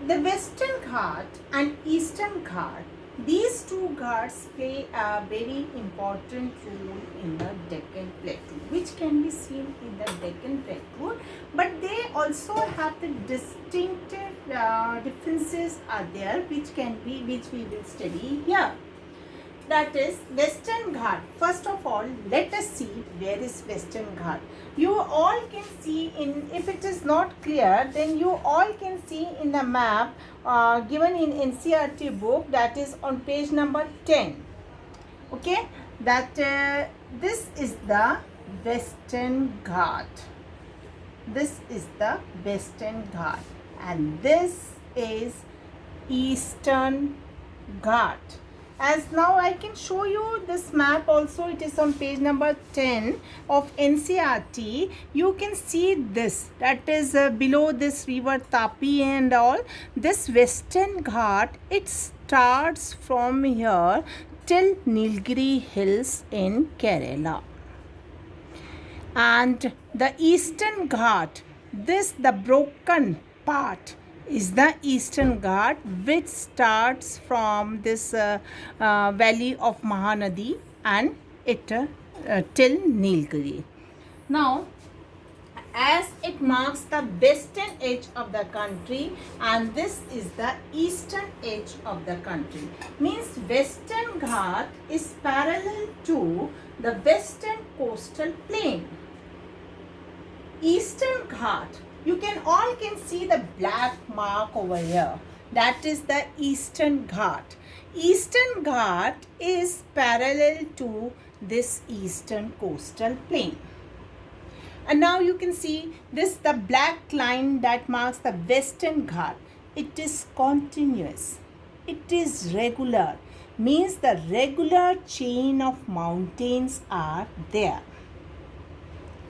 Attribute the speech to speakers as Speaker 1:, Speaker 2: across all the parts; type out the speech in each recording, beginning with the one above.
Speaker 1: The Western Ghat and Eastern Ghat, these two ghats play a very important role in the Deccan Plateau, which can be seen in the Deccan Plateau, but they also have the distinctive differences are there, which we will study here. That is Western Ghat. First of all, let us see where is Western Ghat. You all can see in, if it is not clear, then you all can see in the map given in NCERT book, that is on page number 10. Okay, that this is the Western Ghat. This is the Western Ghat, and this is Eastern Ghat. As now I can show you this map also, it is on page number 10 of NCERT. You can see this, that is below this river Tapi and all. This Western Ghat, it starts from here till Nilgiri Hills in Kerala. And the Eastern Ghat, this the broken part is the Eastern Ghat, which starts from this valley of Mahanadi and it till Nilgiri. Now, as it marks the western edge of the country, and this is the eastern edge of the country, means Western Ghat is parallel to the western coastal plain. Eastern Ghat, you can all can see the black mark over here. That is the Eastern Ghat. Eastern Ghat is parallel to this eastern coastal plain. And now you can see this, the black line that marks the Western Ghat. It is continuous. It is regular. Means the regular chain of mountains are there.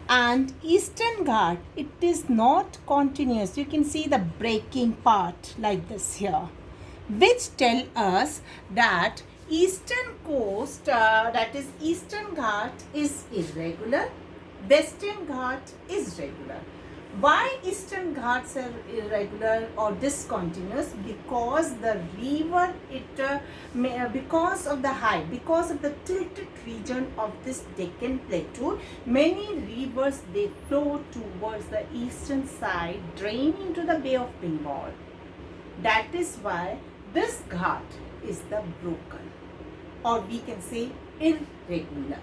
Speaker 1: And Eastern Ghat, it is not continuous. You can see the breaking part like this here, which tell us that eastern coast, that is Eastern Ghat, is irregular. Western Ghat is regular. Why Eastern Ghats are irregular or discontinuous? Because the river, because of the tilted region of this Deccan Plateau, many rivers, they flow towards the eastern side, drain into the Bay of Bengal. That is why this ghat is the broken, or we can say irregular.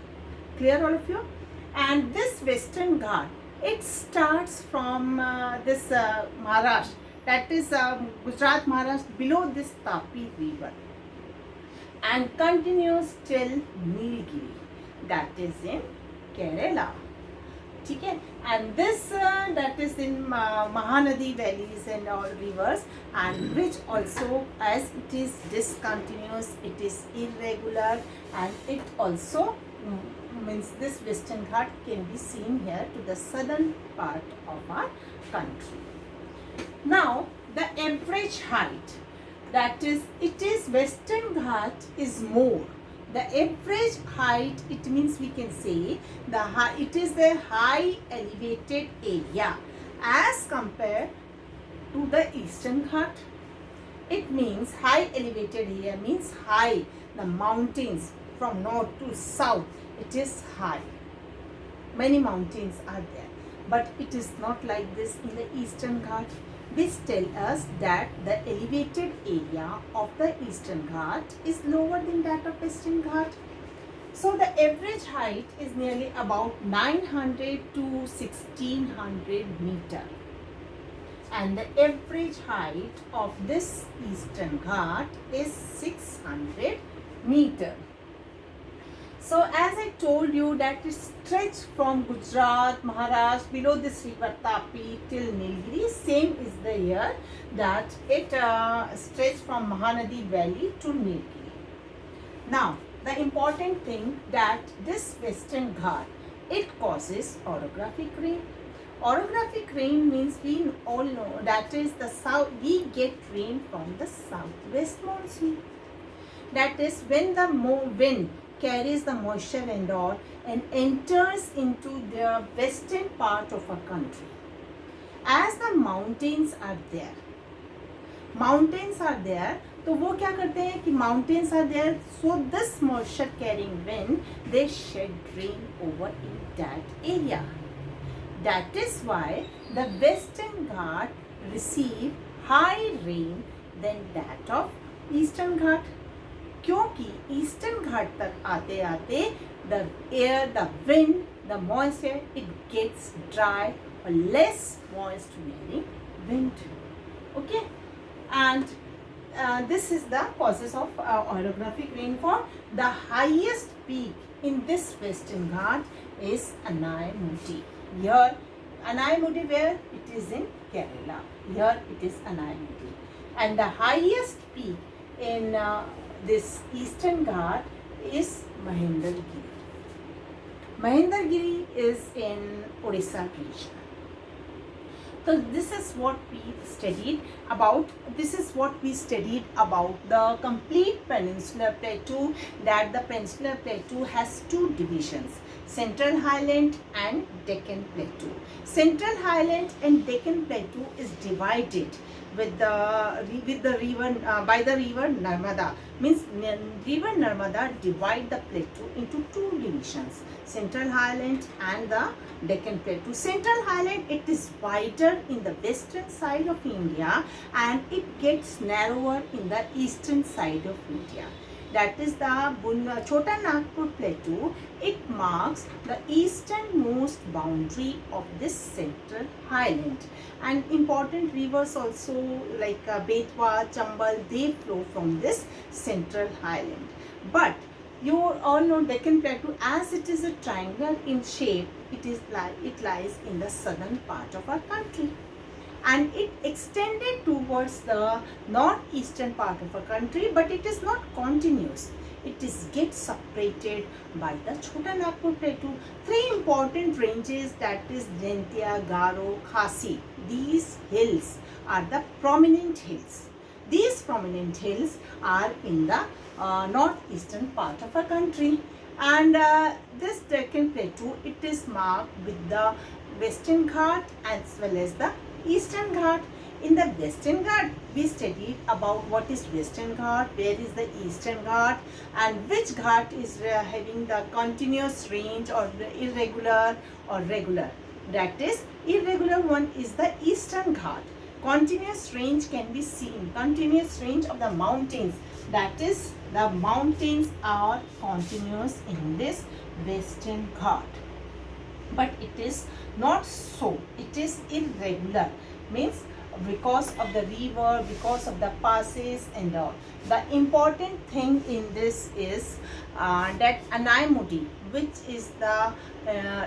Speaker 1: Clear all of you? And this Western Ghat, it starts from this Maharashtra, that is Gujarat, Maharashtra, below this Tapi river, and continues till Nilgiri, that is in Kerala. Okay? And this that is in Mahanadi valleys and all rivers, and which also, as it is discontinuous, it is irregular, and it also means this Western Ghat can be seen here to the southern part of our country. Now, the average height, that is, it is Western Ghat is more. The average height, it means we can say it is the high elevated area as compared to the Eastern Ghat. It means high elevated area means high, the mountains from north to south, it is high. Many mountains are there, but it is not like this in the Eastern Ghat. This tells us that the elevated area of the Eastern Ghat is lower than that of Western Ghat. So the average height is nearly about 900 to 1600 meter. And the average height of this Eastern Ghat is 600 meter. So as I told you that it stretched from Gujarat, Maharashtra, below this river Tapi till Nilgiri. Same is the year that it stretched from Mahanadi Valley to Nilgiri. Now, the important thing that this Western Ghat, it causes orographic rain. Orographic rain means we all know that is the south, we get rain from the southwest monsoon. That is when the wind carries the moisture and all and enters into the western part of our country. As the mountains are there, mountains are there, तो वो क्या करते हैं कि mountains are there, so this moisture carrying wind they shed rain over in that area. That is why the Western Ghat receive high rain than that of Eastern Ghat. क्योंकि eastern घाट तक आते आते the air, the wind, the moisture, it gets dry or less moist bearing wind. Okay, and this is the causes of orographic rainfall. The highest peak in this Western Ghat is Anai Muti. Here Anai Muti, where it is in Kerala. Here it is Anai Muti, and the highest peak in this Eastern Ghat is Mahendragiri. Mahendragiri is in Odisha region. So this is what we studied about. This is what we studied about the complete Peninsular Plateau. That the Peninsular Plateau has two divisions: Central Highland and Deccan Plateau. Central Highland and Deccan Plateau is divided with the river by the river Narmada. Means river Narmada divide the plateau into two divisions: Central Highland and the Deccan Plateau. Central Highland, it is wider in the western side of India and it gets narrower in the eastern side of India. That is the Chota Nagpur Plateau. It marks the easternmost boundary of this Central Highland. And important rivers also like Betwa, Chambal, they flow from this Central Highland. But you all know Deccan Plateau, as it is a triangle in shape, it lies in the southern part of our country. And it extended towards the northeastern part of our country, but it is not continuous. It is gets separated by the Chota Nagpur Plateau. Three important ranges, that is Jaintia, Garo, Khasi. These hills are the prominent hills. These prominent hills are in the northeastern part of our country. And this Deccan Plateau, it is marked with the Western Ghat as well as the Eastern Ghat. In the Western Ghat, we studied about what is Western Ghat, where is the Eastern Ghat, and which Ghat is having the continuous range or irregular or regular. That is, irregular one is the Eastern Ghat. Continuous range can be seen, continuous range of the mountains. That is, the mountains are continuous in this Western Ghat. But it is not so, it is irregular, means because of the river, because of the passes and all. The important thing in this is that Anai Muti, which is the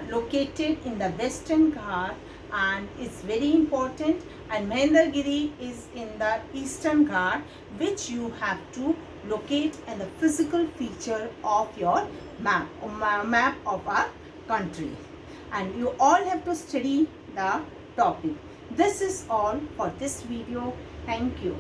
Speaker 1: located in the Western Ghat and is very important, and Mahendragiri is in the Eastern Ghat, which you have to locate in the physical feature of your map of our country. And you all have to study the topic. This is all for this video. Thank you.